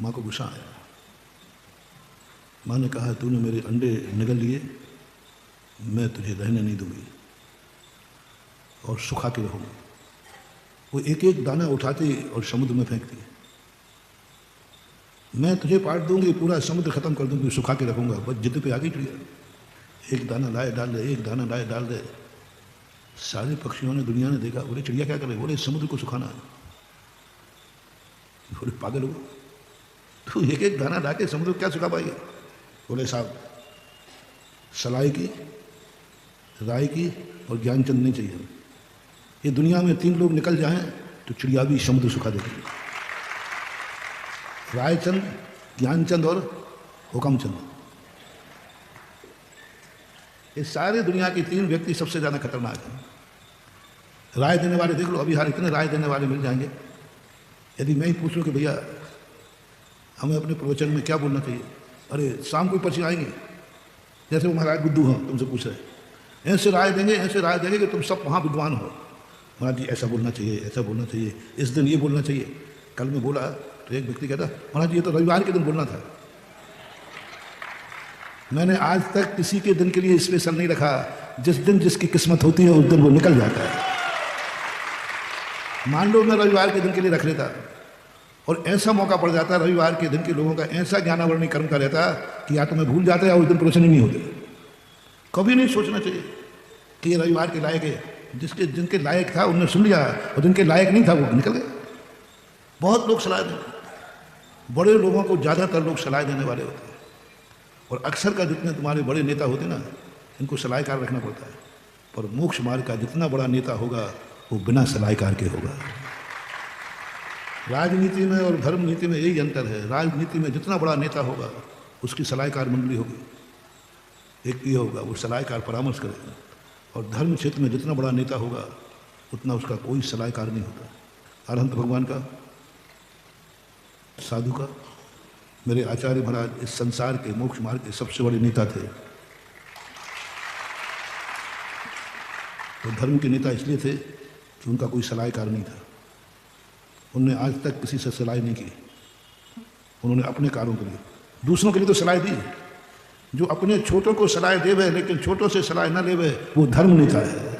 माँ को गुस्सा आया। माँ ने कहा, तूने मेरे अंडे निगल लिए, मैं तुझे रहने नहीं दूंगी और सुखा के रहूंगी। वो एक एक दाना उठाती और समुद्र में फेंकती। मैं तुझे पाट दूंगी, पूरा समुद्र खत्म कर दूंगी, सुखा के रखूंगा। बस जिद पे आ गई चिड़िया, एक दाना लाए डाल दे, एक दाना लाए डाल दे। सारे पक्षियों ने, दुनिया ने देखा, बोले चिड़िया क्या करे? बोले समुद्र को सुखाना है। बोले पागल हो, तू एक एक दाना ला के समुद्र को क्या सुखा पाएगी? बोले साहब, सलाई की, राय की और ज्ञानचंद नहीं चाहिए। ये दुनिया में 3 लोग निकल जाएं तो चिड़िया भी समुद्र सुखा देगी। रायचंद, ज्ञानचंद और हुकमचंद। ये सारे दुनिया के 3 व्यक्ति सबसे ज़्यादा खतरनाक हैं। राय देने वाले देख लो, अभी हर इतने राय देने वाले मिल जाएंगे। यदि मैं ही पूछूं कि भैया हमें अपने प्रवचन में क्या बोलना चाहिए, अरे शाम को पर्ची आएंगे, जैसे वो महाराज बुद्धू हो, तुमसे पूछ रहे, ऐसे राय देंगे, ऐसे राय देंगे कि तुम सब वहाँ विद्वान हो। महाराज जी ऐसा बोलना चाहिए, ऐसा बोलना चाहिए, इस दिन ये बोलना चाहिए। कल मैं बोला तो एक व्यक्ति कहता, महाराज जी ये तो रविवार के दिन बोलना था। मैंने आज तक किसी के दिन के लिए स्पेशल नहीं रखा। जिस दिन जिसकी किस्मत होती है उस दिन वो निकल जाता है। मान लो मैं रविवार के दिन के लिए रख लेता और ऐसा मौका पड़ जाता, रविवार के दिन के लोगों का ऐसा ज्ञानावरणी कर्म का रहता कि या तो मैं भूल जाता या उस दिन प्रवचन ही नहीं होते। कभी नहीं सोचना चाहिए कि ये रविवार के लायक है। जिनके लायक था उनने सुन लिया और जिनके लायक नहीं था वो निकल गए। बहुत लोग सलाह देते, बड़े लोगों को ज़्यादातर लोग सलाह देने वाले होते हैं, और अक्सर का जितने तुम्हारे बड़े नेता होते ना, इनको सलाहकार रखना पड़ता है। पर मोक्ष मार्ग का जितना बड़ा नेता होगा वो बिना सलाहकार के होगा। राजनीति में और धर्म नीति में यही अंतर है। राजनीति में जितना बड़ा नेता होगा उसकी सलाहकार मंडली होगी, एक ये होगा, वो सलाहकार परामर्श करेगा। और धर्म क्षेत्र में जितना बड़ा नेता होगा उतना उसका कोई सलाहकार नहीं होता। अरहंत भगवान का, साधु का, मेरे आचार्य महाराज इस संसार के मोक्ष मार्ग के सबसे बड़े नेता थे। तो धर्म के नेता इसलिए थे कि उनका कोई सलाहकार नहीं था। उन्होंने आज तक किसी से सलाह नहीं की। उन्होंने अपने कार्यों के लिए, दूसरों के लिए तो सलाह दी। जो अपने छोटों को सलाह देवे लेकिन छोटों से सलाह न लेवे वो धर्म नेता है।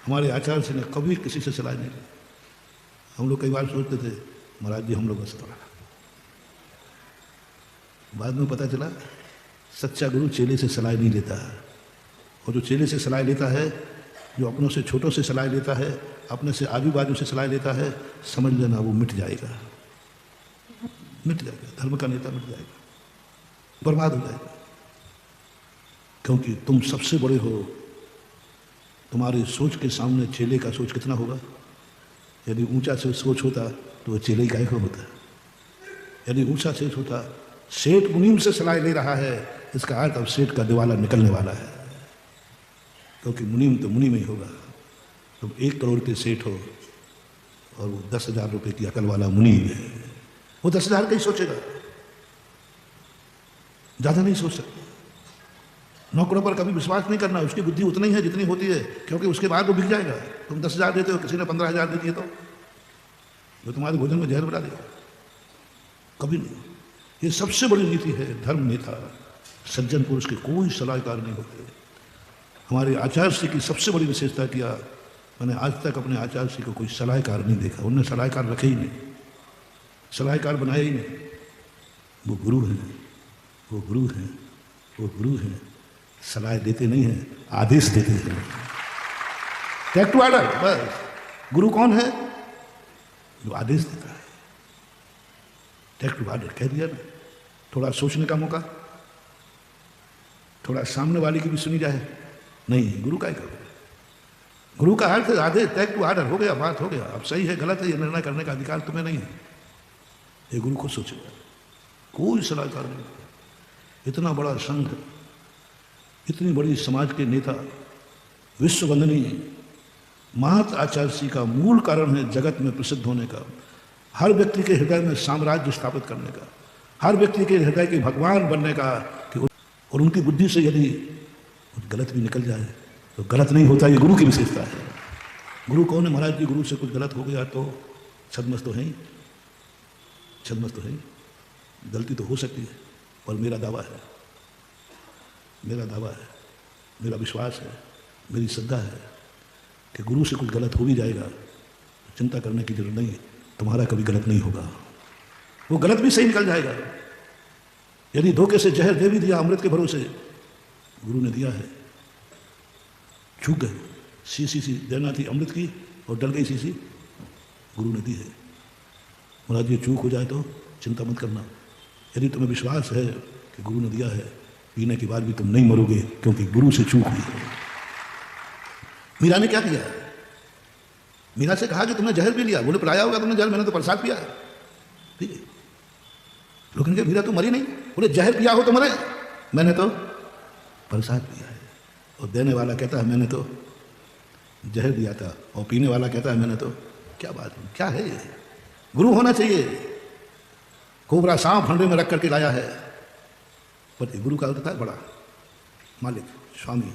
हमारे आचार्य से ने कभी किसी से सलाह नहीं ली। हम लोग कई बार सोचते थे महाराज जी हम लोग बस थोड़ा, बाद में पता चला सच्चा गुरु चेले से सलाह नहीं लेता है। और जो चेले से सलाह लेता है, जो अपनों से छोटों से सलाह लेता है, अपने से आजू बाजू से सलाह लेता है, समझ लेना वो मिट जाएगा, मिट जाएगा। धर्म का नेता मिट जाएगा, बर्बाद हो जाएगा। क्योंकि तुम सबसे बड़े हो, तुम्हारी सोच के सामने चेले का सोच कितना होगा। यदि ऊंचा से सोच होता तो वो चेले का ही होता। यदि ऊंचा सोच होता, सेठ मुनीम से सलाह ले रहा है, इसका अर्थ अब सेठ का दिवाला निकलने वाला है। क्योंकि मुनीम तो मुनीम ही होगा। तुम 1 करोड़ के सेठ हो और वो 10,000 रुपये की अकल वाला मुनीम है, वो 10,000 का ही सोचेगा, ज़्यादा नहीं सोच सकता। नौकरों पर कभी विश्वास नहीं करना, उसकी बुद्धि उतनी ही है जितनी होती है, क्योंकि उसके बाद वो बिक जाएगा। तुम 10,000 देते हो, किसी ने 15,000 दे दिए तो वो तुम्हारे भोजन में जहर बना देगा। कभी नहीं। ये सबसे बड़ी नीति है धर्म नेता। सज्जन पुरुष के कोई सलाहकार नहीं होते। हमारे आचार्य श्री की सबसे बड़ी विशेषता किया, मैंने आज तक अपने आचार्य श्री को कोई सलाहकार नहीं देखा। उन्होंने सलाहकार रखे ही नहीं, सलाहकार बनाया ही नहीं। वो गुरु हैं, वो गुरु हैं, वो गुरु हैं। सलाह देते नहीं हैं, आदेश देते हैं। Take to order. बस गुरु कौन है? जो आदेश देता है। टेक टू ऑर्डर कह दिया ना। थोड़ा सोचने का मौका, थोड़ा सामने वाले की भी सुनी जाए। नहीं, गुरु का ही करो। गुरु का अर्थ आदेश, टेक टू ऑर्डर, हो गया, बात हो गया। अब सही है गलत है ये निर्णय करने का अधिकार तुम्हें नहीं है। ये गुरु खुद सोचेगा, कोई सलाहकार नहीं। इतना बड़ा संघ, इतनी बड़ी समाज के नेता, विश्व वंदनीय महत आचार्य श्री का मूल कारण है जगत में प्रसिद्ध होने का, हर व्यक्ति के हृदय में साम्राज्य स्थापित करने का, हर व्यक्ति के हृदय के भगवान बनने का। और उनकी बुद्धि से यदि कुछ गलत भी निकल जाए तो गलत नहीं होता। ये गुरु की विशेषता है। गुरु कौन है? महाराज जी गुरु से कुछ गलत हो गया तो छद्मस तो है ही। छद्मस तो है, गलती तो हो सकती है, पर मेरा दावा है, मेरा विश्वास है, मेरी श्रद्धा है कि गुरु से कुछ गलत हो भी जाएगा, चिंता करने की जरूरत नहीं, तुम्हारा कभी गलत नहीं होगा, वो गलत भी सही निकल जाएगा। यदि धोखे से जहर दे भी दिया अमृत के भरोसे, गुरु ने दिया है, छूक गए, सी देना थी अमृत की और डल गई सी गुरु ने दी है। महाराज ये चूक हो जाए तो चिंता मत करना, यदि तुम्हें विश्वास है कि गुरु ने दिया है, पीने के बाद भी तुम नहीं मरोगे, क्योंकि गुरु से चूक हुई है। मीरा ने क्या किया? मीरा से कहा कि तुमने जहर पी लिया, बोले पिलाया होगा तुमने जहर, मैंने तो प्रसाद पिया है। ठीक है, लेकिन क्या मीरा तो मरी नहीं? बोले जहर पिया हो तो मरे, मैंने तो प्रसाद पिया है। और देने वाला कहता है मैंने तो जहर दिया था, और पीने वाला कहता है मैंने तो, क्या बात है, क्या है ये? गुरु होना चाहिए। कोबरा सांप फंडे में रख करके लाया है, पर गुरु का अर्थ है बड़ा मालिक, स्वामी,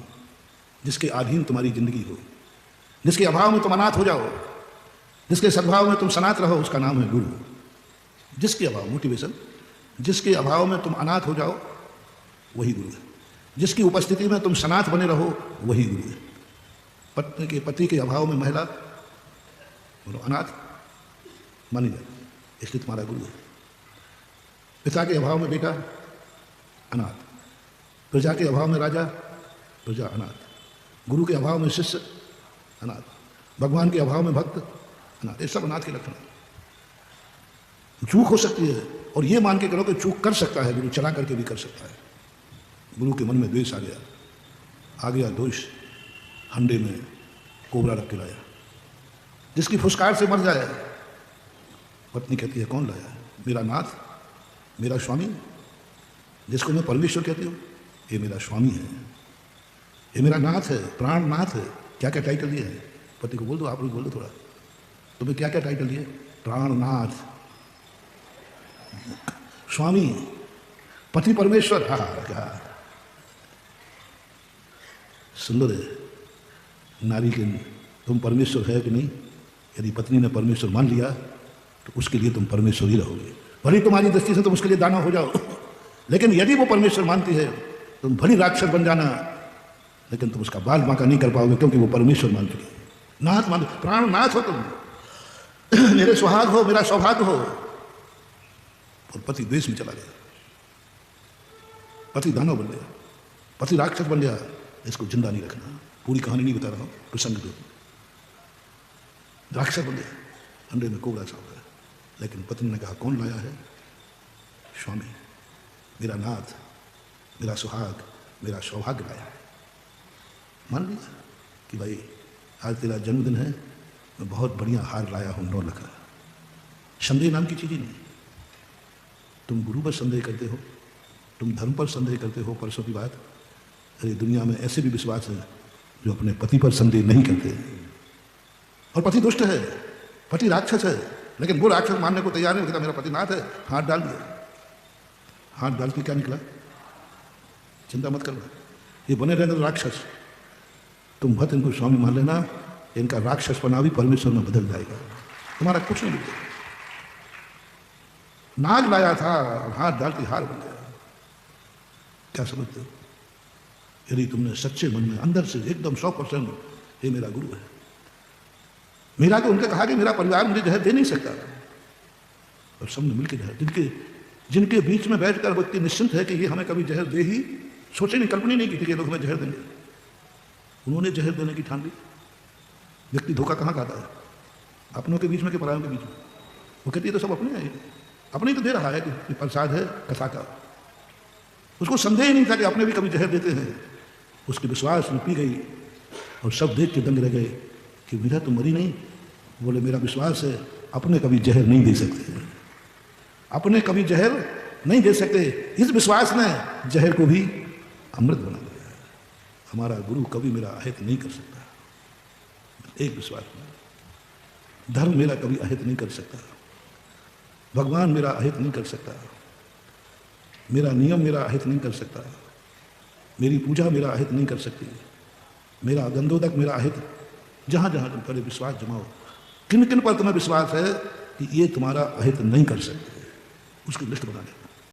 जिसके अधीन तुम्हारी जिंदगी हो, जिसके अभाव में तुम अनाथ हो जाओ, जिसके सद्भाव में तुम सनात रहो, उसका नाम है गुरु। जिसके अभाव, मोटिवेशन, जिसके अभाव में तुम अनाथ हो जाओ वही गुरु है, जिसकी उपस्थिति में तुम सनात बने रहो वही गुरु है। पति के अभाव में महिला बोलो अनाथ मानी जाए, इसलिए तुम्हारा गुरु है। पिता के अभाव में बेटा अनाथ, प्रजा के अभाव में राजा, प्रजा अनाथ, गुरु के अभाव में शिष्य अनाथ, भगवान के अभाव में भक्त अनाथ, ये सब अनाथ के लक्षण है। चूक हो सकती है, और ये मान के करो कि चूक कर सकता है गुरु, चला करके भी कर सकता है। गुरु के मन में द्वेष आ गया दोष, हंडे में कोबरा रख के लाया, जिसकी फुसकार से मर जाए। पत्नी कहती है कौन लाया? मेरा नाथ, मेरा स्वामी, जिसको मैं परमेश्वर कहती हूँ, ये मेरा स्वामी है, ये मेरा नाथ है, प्राण नाथ है। क्या क्या टाइटल दिए है? पति को बोल दो, आप लोग बोल दो थोड़ा, तुम्हें क्या क्या टाइटल दिए? प्राणनाथ, स्वामी, पति परमेश्वर। हाँ क्या सुंदर है। नारी के तुम परमेश्वर है कि नहीं? यदि पत्नी ने परमेश्वर मान लिया तो उसके लिए तुम परमेश्वर ही रहोगे, भली तुम्हारी दृष्टि से तुम उसके लिए दाना हो जाओ। लेकिन यदि वो परमेश्वर मानती है, तुम भली राक्षस बन जाना, लेकिन तुम उसका बाल बांका नहीं कर पाओगे, क्योंकि वो परमेश्वर मान चुकी है। नाथ मान, प्राण नाथ हो तुम, मेरे सुहाग हो, मेरा सौभाग्य हो। और पति देश में चला गया, पति दानव बन गया, पति राक्षस बन गया। इसको जिंदा नहीं रखना, पूरी कहानी नहीं बता रहा हूं, प्रसंग दो। राक्षस बन गया, अंडे में कोबरा सांप गया, लेकिन पत्नी ने कहा कौन लाया है? स्वामी, मेरा नाथ, मेरा सुहाग, मेरा सौभाग्य लाया है। मान लिया कि भाई आज तेरा जन्मदिन है, मैं बहुत बढ़िया हार लाया हूं 9 लाख का। संदेह नाम की चीज ही नहीं। तुम गुरु पर संदेह करते हो, तुम धर्म पर संदेह करते हो, परसों की बात। अरे दुनिया में ऐसे भी विश्वास है जो अपने पति पर संदेह नहीं करते, और पति दुष्ट है, पति राक्षस है, लेकिन वो राक्षस मानने को तैयार नहीं होता। मेरा पति नाथ है, हाथ डाल दिया, हाथ डाल के क्या निकला? चिंता मत करना, ये बने रहने तो राक्षस। तुम भक्त इनको स्वामी मान लेना, इनका राक्षसपना भी परमेश्वर में बदल जाएगा, तुम्हारा कुछ नहीं बिगड़ेगा। नाग लाया था, हाथ डाल के हार बन गया। क्या समझते हो? यदि तुमने सच्चे मन में अंदर से एकदम 100% ये मेरा गुरु है। मेरा तो उनके कहा कि मेरा परिवार मुझे जहर दे नहीं सकता, और सबने मिलकर जहर, जिनके बीच में बैठकर व्यक्ति निश्चिंत है कि ये हमें कभी जहर दे ही, सोचे नहीं, कल्पना नहीं की थी कि लोग हमें जहर देंगे, उन्होंने जहर देने की ठान ली। व्यक्ति धोखा कहाँ खाता है? अपनों के बीच में कि परायों के बीच में? वो कहती है तो सब अपने हैं, अपने ही तो दे रहा है कि प्रसाद है कथा का। उसको संदेह नहीं था कि अपने भी कभी जहर देते हैं। उसके विश्वास में पी गई, और सब देख के दंग रह गए कि मीरा तो मरी नहीं। बोले मेरा विश्वास है, अपने कभी जहर नहीं दे सकते, अपने कभी जहर नहीं दे सकते। इस विश्वास ने जहर को भी अमृत बना दिया। हमारा गुरु कभी मेरा अहित नहीं कर सकता, एक विश्वास में। धर्म मेरा कभी अहित नहीं कर सकता, भगवान मेरा अहित नहीं कर सकता, मेरा नियम मेरा अहित नहीं कर सकता, मेरी पूजा मेरा अहित नहीं कर सकती, मेरा गंधोदक मेरा अहित। जहाँ जहाँ तुम पहले विश्वास जमाओ, किन किन पर तुम्हें विश्वास है कि ये तुम्हारा अहित नहीं कर सकते, उसकी लिस्ट बना लेना।